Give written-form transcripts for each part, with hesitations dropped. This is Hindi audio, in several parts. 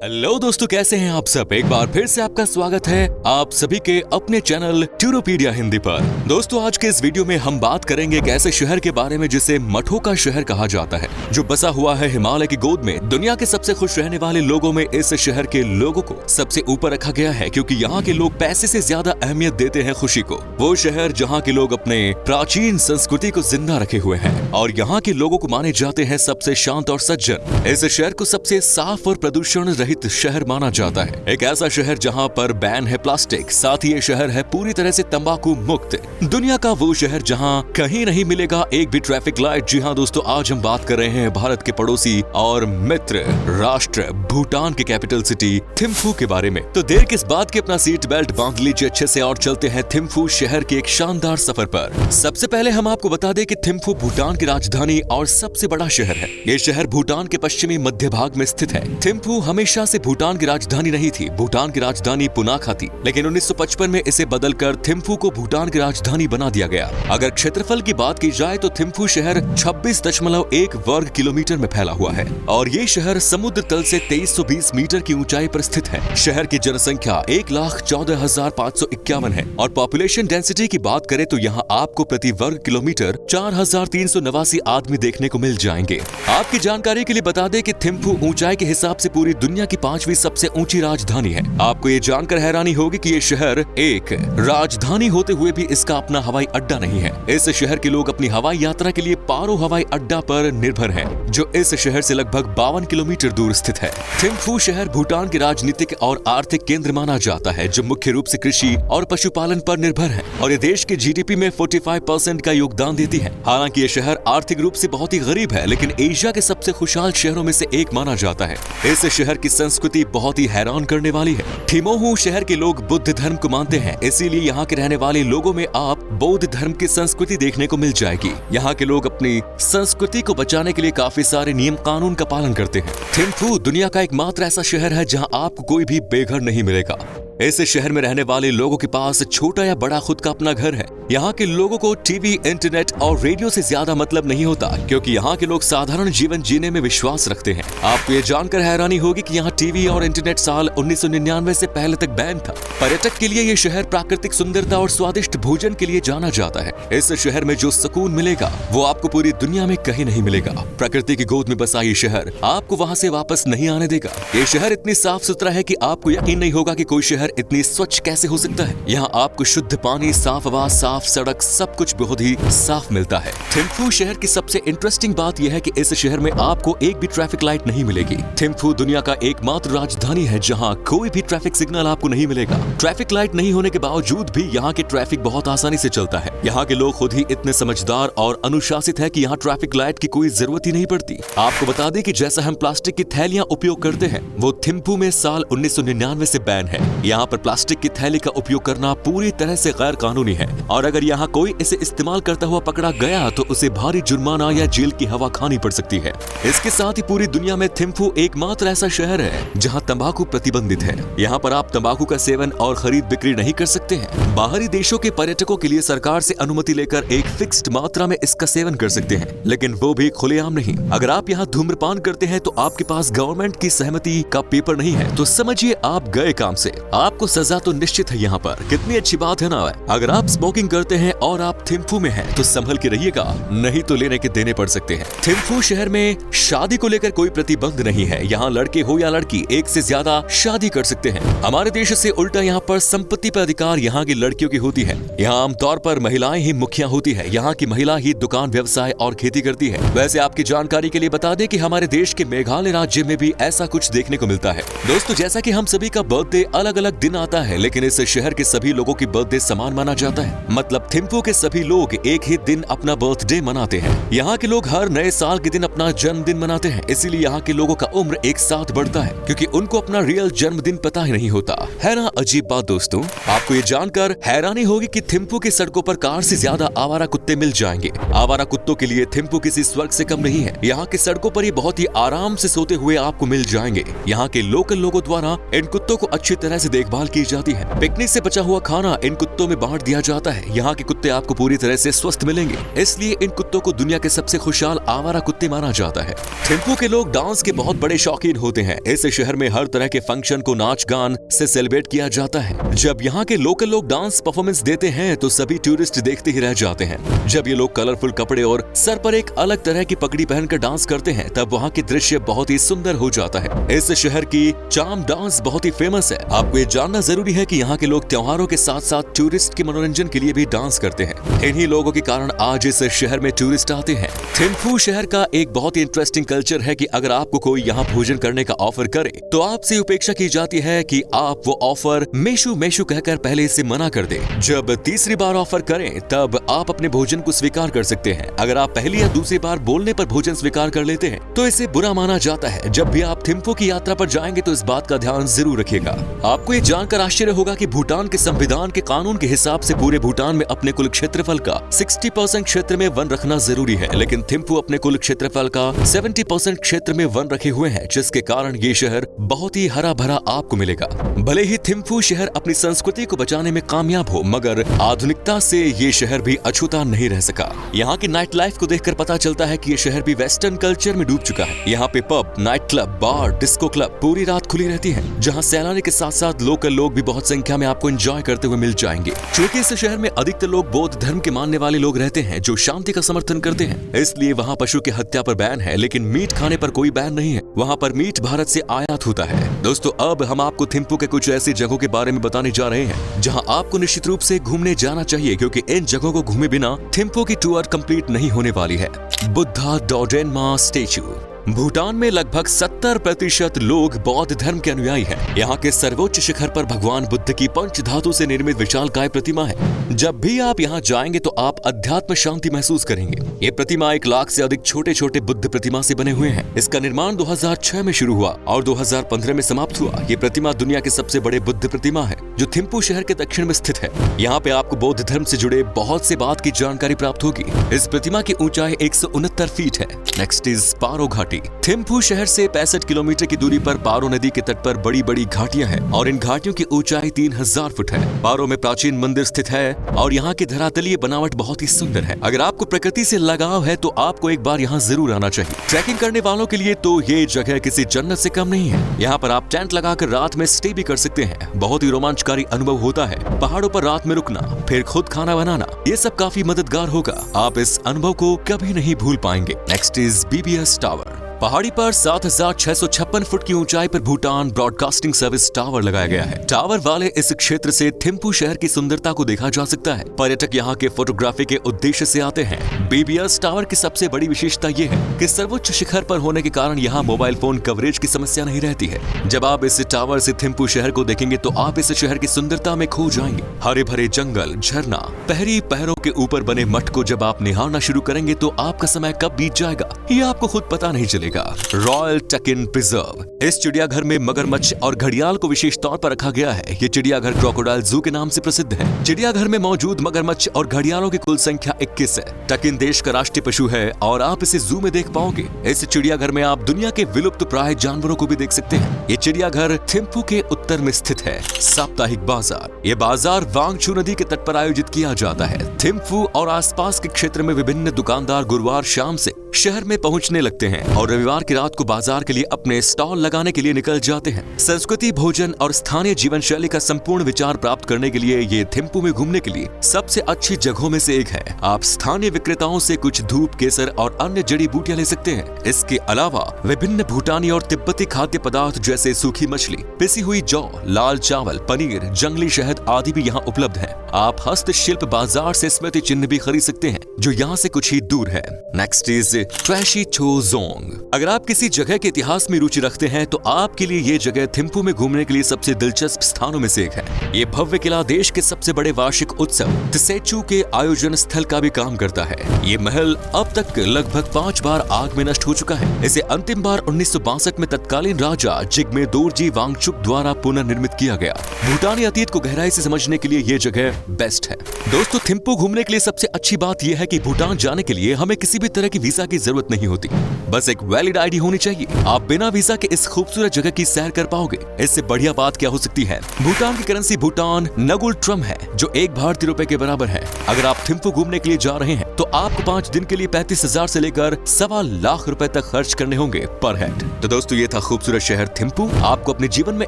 हेलो दोस्तों, कैसे हैं आप सब। एक बार फिर से आपका स्वागत है आप सभी के अपने चैनल टूरोपीडिया हिंदी पर। दोस्तों, आज के इस वीडियो में हम बात करेंगे एक ऐसे शहर के बारे में जिसे मठों का शहर कहा जाता है, जो बसा हुआ है हिमालय की गोद में। दुनिया के सबसे खुश रहने वाले लोगों में इस शहर के लोगों को सबसे ऊपर रखा गया है, क्योंकि यहाँ के लोग पैसे से ज्यादा अहमियत देते हैं खुशी को। वो शहर जहाँ के लोग अपने प्राचीन संस्कृति को जिंदा रखे हुए हैं और यहाँ के लोगों को माने जाते हैं सबसे शांत और सज्जन। इस शहर को सबसे साफ और प्रदूषण रहित शहर माना जाता है। एक ऐसा शहर जहां पर बैन है प्लास्टिक, साथ ही ये शहर है पूरी तरह से तंबाकू मुक्त। दुनिया का वो शहर जहां कहीं नहीं मिलेगा एक भी ट्रैफिक लाइट। जी हां दोस्तों, आज हम बात कर रहे हैं भारत के पड़ोसी और मित्र राष्ट्र भूटान के कैपिटल सिटी थिम्फू के बारे में। तो देर किस बात की, अपना सीट बेल्ट बांध लीजिए अच्छे से और चलते हैं थिम्फू शहर के एक शानदार सफर पर। सबसे पहले हम आपको बता दें कि थिम्फू भूटान की राजधानी और सबसे बड़ा शहर है। ये शहर भूटान के पश्चिमी मध्य भाग में स्थित है। थिम्फू हमेशा से भूटान की राजधानी नहीं थी। भूटान की राजधानी पुनाखा थी, लेकिन 1955 में इसे बदलकर थिम्फू को भूटान की राजधानी बना दिया गया। अगर क्षेत्रफल की बात की जाए तो थिम्फू शहर 26.1 वर्ग किलोमीटर में फैला हुआ है और ये शहर समुद्र तल से 2320 मीटर की ऊंचाई पर स्थित है। शहर की जनसंख्या 1,14,551 है और पॉपुलेशन डेंसिटी की बात करें तो यहाँ आपको प्रति वर्ग किलोमीटर 4,389 आदमी देखने को मिल जाएंगे। आपकी जानकारी के लिए बता दें कि थिम्फू ऊंचाई के हिसाब से पूरी दुनिया की 5वीं सबसे ऊंची राजधानी है। आपको ये जानकर हैरानी होगी कि ये शहर एक राजधानी होते हुए भी इसका अपना हवाई अड्डा नहीं है। इस शहर के लोग अपनी हवाई यात्रा के लिए पारो हवाई अड्डा पर निर्भर हैं, जो इस शहर से लगभग 52 किलोमीटर दूर स्थित है। थिम्फू शहर भूटान के राजनीतिक और आर्थिक केंद्र माना जाता है, जो मुख्य रूप से कृषि और पशुपालन पर निर्भर है और ये देश के जीडीपी में 45% का योगदान देती है। हालांकि ये शहर आर्थिक रूप से बहुत ही गरीब है, लेकिन एशिया के सबसे खुशहाल शहरों में से एक माना जाता है। इस शहर की संस्कृति बहुत ही हैरान करने वाली है। थिम्फू शहर के लोग बुद्ध धर्म को मानते हैं, इसीलिए यहाँ के रहने वाले लोगों में आप बौद्ध धर्म की संस्कृति देखने को मिल जाएगी। यहाँ के लोग अपनी संस्कृति को बचाने के लिए काफी सारे नियम कानून का पालन करते हैं। थिम्फू दुनिया का एकमात्र ऐसा शहर है जहाँ आपको कोई भी बेघर नहीं मिलेगा। इस शहर में रहने वाले लोगों के पास छोटा या बड़ा खुद का अपना घर है। यहाँ के लोगों को टीवी, इंटरनेट और रेडियो से ज्यादा मतलब नहीं होता, क्योंकि यहाँ के लोग साधारण जीवन जीने में विश्वास रखते हैं। आपको ये जानकर हैरानी होगी कि यहाँ टीवी और इंटरनेट साल 1999 से पहले तक बैन था। पर्यटक के लिए ये शहर प्राकृतिक सुंदरता और स्वादिष्ट भोजन के लिए जाना जाता है। इस शहर में जो सुकून मिलेगा वो आपको पूरी दुनिया में कहीं नहीं मिलेगा। प्रकृति की गोद में बसा ये शहर आपको वहाँ से वापस नहीं आने देगा। ये शहर इतनी साफ सुथरा है कि आपको यकीन नहीं होगा कि कोई शहर इतनी स्वच्छ कैसे हो सकता है। यहाँ आपको शुद्ध पानी, साफ हवा, साफ सड़क, सब कुछ बहुत ही साफ मिलता है। थिम्फू शहर की सबसे इंटरेस्टिंग बात यह है कि इस शहर में आपको एक भी ट्रैफिक लाइट नहीं मिलेगी। थिम्फू दुनिया का एकमात्र राजधानी है जहाँ कोई भी ट्रैफिक सिग्नल आपको नहीं मिलेगा। ट्रैफिक लाइट नहीं होने के बावजूद भी यहाँ के ट्रैफिक बहुत आसानी से चलता है। यहाँ के लोग खुद ही इतने समझदार और अनुशासित है कि यहाँ ट्रैफिक लाइट की कोई जरूरत ही नहीं पड़ती। आपको बता दें कि जैसा हम प्लास्टिक की थैलियां उपयोग करते हैं, वो थिम्फू में साल 1999 से बैन है। यहाँ पर प्लास्टिक की थैली का उपयोग करना पूरी तरह से गैर कानूनी है और अगर यहाँ कोई इसे इस्तेमाल करता हुआ पकड़ा गया तो उसे भारी जुर्माना या जेल की हवा खानी पड़ सकती है। इसके साथ ही पूरी दुनिया में थिम्फू एकमात्र ऐसा शहर है जहाँ तंबाकू प्रतिबंधित है। यहाँ पर आप तंबाकू का सेवन और खरीद बिक्री नहीं कर सकते हैं। बाहरी देशों के पर्यटकों के लिए सरकार से अनुमति लेकर एक फिक्स्ड मात्रा में इसका सेवन कर सकते हैं, लेकिन वो भी खुलेआम नहीं। अगर आप यहाँ धूम्रपान करते हैं तो आपके पास गवर्नमेंट की सहमति का पेपर नहीं है तो समझिए आप गए काम से। आपको सजा तो निश्चित है यहाँ पर। कितनी अच्छी बात है ना। अगर आप स्मोकिंग करते हैं और आप थिम्फू में हैं तो संभल के रहिएगा, नहीं तो लेने के देने पड़ सकते हैं। थिम्फू शहर में शादी को लेकर कोई प्रतिबंध नहीं है। यहाँ लड़के हो या लड़की एक से ज्यादा शादी कर सकते हैं। हमारे देश से उल्टा यहाँ पर संपत्ति पर अधिकार यहाँ की लड़कियों की होती है। यहाँ आमतौर पर महिलाएं ही मुखिया होती है। यहाँ की महिला ही दुकान, व्यवसाय और खेती करती है। वैसे आपकी जानकारी के लिए बता दें कि हमारे देश के मेघालय राज्य में भी ऐसा कुछ देखने को मिलता है। दोस्तों, जैसा कि हम सभी का बर्थडे अलग अलग दिन आता है, लेकिन इस शहर के सभी लोगों की बर्थडे समान माना जाता है। मतलब थिम्फू के सभी लोग एक ही दिन अपना बर्थडे मनाते हैं। यहाँ के लोग हर नए साल के दिन अपना जन्मदिन मनाते हैं, इसीलिए यहाँ के लोगों का उम्र एक साथ बढ़ता है, क्योंकि उनको अपना रियल जन्मदिन पता ही नहीं होता है ना। अजीब बात दोस्तों। आपको ये जानकर हैरानी होगी कि थिम्फू की सड़कों पर कार से ज्यादा आवारा कुत्ते मिल जाएंगे। आवारा कुत्तों के लिए थिम्फू किसी स्वर्ग से कम नहीं है। यहाँ की सड़कों पर ये बहुत ही आराम से सोते हुए आपको मिल जाएंगे। यहाँ के लोकल लोगों द्वारा इन कुत्तों को अच्छी तरह से देखभाल की जाती है। पिकनिक से बचा हुआ खाना इन कुत्तों में बांट दिया जाता है। यहाँ के कुत्ते आपको पूरी तरह से स्वस्थ मिलेंगे, इसलिए इन कुत्तों को दुनिया के सबसे खुशहाल आवारा कुत्ते माना जाता है। थिम्पू के लोग डांस के बहुत बड़े शौकीन होते हैं। इस शहर में हर तरह के फंक्शन को नाच गान से सेलिब्रेट किया जाता है। जब यहाँ के लोकल लोग डांस परफॉर्मेंस देते हैं तो सभी टूरिस्ट देखते ही रह जाते हैं। जब ये लोग कलरफुल कपड़े और सर पर एक अलग तरह की पगड़ी पहनकर डांस करते हैं तब वहाँ के दृश्य बहुत ही सुंदर हो जाता है। इस शहर की चाम डांस बहुत ही फेमस है। आपको ये जानना जरूरी है कि यहाँ के लोग त्योहारों के साथ साथ टूरिस्ट के मनोरंजन के लिए भी डांस करते हैं। इन्हीं लोगों के कारण आज इस शहर में टूरिस्ट आते हैं। थिम्पू शहर का एक बहुत ही इंटरेस्टिंग कल्चर है कि अगर आपको कोई यहाँ भोजन करने का ऑफर करे तो आपसे उपेक्षा की जाती है कि आप वो ऑफर मेशू मेशू कहकर पहले इसे मना कर दे। जब तीसरी बार ऑफर करें तब आप अपने भोजन को स्वीकार कर सकते हैं। अगर आप पहली या दूसरी बार बोलने पर भोजन स्वीकार कर लेते हैं तो इसे बुरा माना जाता है। जब भी आप थिम्पू की यात्रा पर जाएंगे तो इस बात का ध्यान जरूर रखिएगा। आपको ये जानकर आश्चर्य होगा कि भूटान के संविधान के कानून के हिसाब से पूरे भूटान में अपने कुल क्षेत्रफल का 60% क्षेत्र में वन रखना जरूरी है, लेकिन थिम्पू अपने कुल क्षेत्रफल का 70% क्षेत्र में वन रखे हुए हैं, जिसके कारण ये शहर बहुत ही हरा भरा आपको मिलेगा। भले ही थिम्पू शहर अपनी संस्कृति को बचाने में कामयाब हो, मगर आधुनिकता से ये शहर भी अछूता नहीं रह सका। यहाँ की नाइट लाइफ को देखकर पता चलता है कि ये शहर भी वेस्टर्न कल्चर में डूब चुका है। यहाँ पे पब, नाइट क्लब, बार, डिस्को क्लब पूरी रात खुली रहती है, जहाँ सैलानी के साथ साथ लोकल लोग भी बहुत संख्या में आपको एंजॉय करते हुए मिल जाएंगे। क्योंकि इस शहर में अधिकतर लोग बौद्ध धर्म के मानने वाले लोग रहते हैं जो शांति का समर्थन करते हैं, इसलिए वहाँ पशु की हत्या पर बैन है, लेकिन मीट खाने पर कोई बैन नहीं है। वहाँ पर मीट भारत से आयात होता है। दोस्तों, अब हम आपको थिम्पू के कुछ ऐसी जगहों के बारे में बताने जा रहे हैं जहाँ आपको निश्चित रूप से घूमने जाना चाहिए, क्योंकि इन जगहों को घूमे बिना थिम्पू की टूर कंप्लीट नहीं होने वाली है। बुद्धा डोडेनमा स्टेच्यू। भूटान में लगभग 70% लोग बौद्ध धर्म के अनुयायी हैं। यहाँ के सर्वोच्च शिखर पर भगवान बुद्ध की पंच धातु से निर्मित विशालकाय प्रतिमा है। जब भी आप यहाँ जाएंगे तो आप अध्यात्म शांति महसूस करेंगे। ये प्रतिमा 1 लाख से अधिक छोटे छोटे बुद्ध प्रतिमा से बने हुए हैं। इसका निर्माण 2006 में शुरू हुआ और 2015 में समाप्त हुआ। ये प्रतिमा दुनिया के सबसे बड़े बुद्ध प्रतिमा है, जो थिम्पू शहर के दक्षिण में स्थित है। यहाँ पे आपको बौद्ध धर्म से जुड़े बहुत से बात की जानकारी प्राप्त होगी। इस प्रतिमा की ऊंचाई 169 फीट है। नेक्स्ट इज पारो घाटी। थिम्पू शहर से 65 किलोमीटर की दूरी पर पारो नदी के तट पर बड़ी बड़ी घाटियां हैं और इन घाटियों की ऊंचाई 3000 फुट है। पारो में प्राचीन मंदिर स्थित है और यहाँ की धरातलीय बनावट बहुत ही सुंदर है। अगर आपको प्रकृति से लगाव है तो आपको एक बार यहाँ जरूर आना चाहिए। ट्रैकिंग करने वालों के लिए तो ये जगह किसी जन्नत से कम नहीं है। यहाँ पर आप टेंट लगाकर रात में स्टे भी कर सकते हैं। बहुत ही रोमांचकारी अनुभव होता है। पहाड़ों पर रात में रुकना, फिर खुद खाना बनाना, ये सब काफी मददगार होगा। आप इस अनुभव को कभी नहीं भूल पाएंगे। Next is BBS tower. पहाड़ी पर 7656 फुट की ऊंचाई पर भूटान ब्रॉडकास्टिंग सर्विस टावर लगाया गया है। टावर वाले इस क्षेत्र से थिम्पू शहर की सुंदरता को देखा जा सकता है। पर्यटक यहाँ के फोटोग्राफी के उद्देश्य से आते हैं। बीबीएस टावर की सबसे बड़ी विशेषता ये है कि सर्वोच्च शिखर पर होने के कारण यहाँ मोबाइल फोन कवरेज की समस्या नहीं रहती है। जब आप इस टावर से थिम्पू शहर को देखेंगे तो आप इस शहर की सुंदरता में खो जाएंगे। हरे भरे जंगल, झरना, पहरी पहरों के ऊपर बने मठ को जब आप निहारना शुरू करेंगे तो आपका समय कब बीत जाएगा ये आपको खुद पता नहीं चलेगा। Royal takin preserve. इस चिड़ियाघर में मगरमच्छ और घड़ियाल को विशेष तौर पर रखा गया है। ये चिड़ियाघर क्रोकोडाइल जू के नाम से प्रसिद्ध है। चिड़ियाघर में मौजूद मगरमच्छ और घड़ियालों की कुल संख्या 21 है। टकिन देश का राष्ट्रीय पशु है और आप इसे जू में देख पाओगे। इस चिड़ियाघर में आप दुनिया के विलुप्त प्राय जानवरों को भी देख सकते हैं। ये चिड़ियाघर थिम्पू के उत्तर में स्थित है। साप्ताहिक बाजार। ये बाजार वांगचू नदी के तट पर आयोजित किया जाता है। थिम्पू और आसपास के क्षेत्र में विभिन्न दुकानदार गुरुवार शाम से शहर में पहुंचने लगते हैं और रविवार की रात को बाजार के लिए अपने स्टॉल लगाने के लिए निकल जाते हैं। संस्कृति, भोजन और स्थानीय जीवन शैली का संपूर्ण विचार प्राप्त करने के लिए ये थिम्पू में घूमने के लिए सबसे अच्छी जगहों में से एक है। आप स्थानीय विक्रेताओं से कुछ धूप, केसर और अन्य जड़ी बूटियां ले सकते हैं। इसके अलावा विभिन्न भूटानी और तिब्बती खाद्य पदार्थ जैसे सूखी मछली, पिसी हुई जौ, लाल चावल, पनीर, जंगली शहद आदि भी यहाँ उपलब्ध है। आप हस्तशिल्प बाजार से स्मृति चिन्ह भी खरीद सकते हैं जो यहाँ से कुछ ही दूर है। नेक्स्ट इज ट्रैशी चो जोंग। अगर आप किसी जगह के इतिहास में रुचि रखते हैं तो आपके लिए ये जगह थिम्पू में घूमने के लिए सबसे दिलचस्प स्थानों में से एक है। ये भव्य किला देश के सबसे बड़े वार्षिक उत्सव त्सेचू के आयोजन स्थल का भी काम करता है। ये महल अब तक लगभग 5 बार आग में नष्ट हो चुका है। इसे अंतिम बार 1962 में तत्कालीन राजा जिग्मे दोरजी वांगचुक द्वारा पुनर्निर्मित किया गया। भूटानी अतीत को गहराई से समझने के लिए ये जगह बेस्ट है। दोस्तों, थिम्पू घूमने के लिए सबसे अच्छी बात यह है कि भूटान जाने के लिए हमें किसी भी तरह की वीजा की जरूरत नहीं होती, बस एक वैलिड आईडी होनी चाहिए। आप बिना वीजा के इस खूबसूरत जगह की सैर कर पाओगे। इससे बढ़िया बात क्या हो सकती है। भूटान की करेंसी भूटान नगुल ट्रम है, जो 1 भारतीय रुपए के बराबर है। अगर आप थिम्पू घूमने के लिए जा रहे हैं तो आपको 5 दिन के लिए 35,000 से लेकर 1.25 लाख रुपए तक खर्च करने होंगे पर हेड। तो दोस्तों, ये था खूबसूरत शहर थिम्पू। आपको अपने जीवन में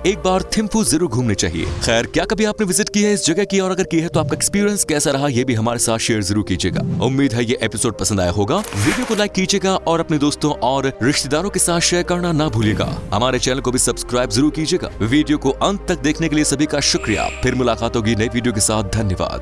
एक बार थिम्पू जरूर घूमने चाहिए। खैर, क्या कभी आपने विजिट की है इस जगह की, और अगर की है तो आपका एक्सपीरियंस कैसा रहा ये भी हमारे साथ शेयर जरूर कीजिएगा। उम्मीद है ये एपिसोड पसंद आया होगा। वीडियो को लाइक कीजिएगा और अपने दोस्तों और रिश्तेदारों के साथ शेयर करना ना भूलिएगा। हमारे चैनल को भी सब्सक्राइब जरूर कीजिएगा। वीडियो को अंत तक देखने के लिए सभी का शुक्रिया। फिर मुलाकात होगी नई वीडियो के साथ। धन्यवाद।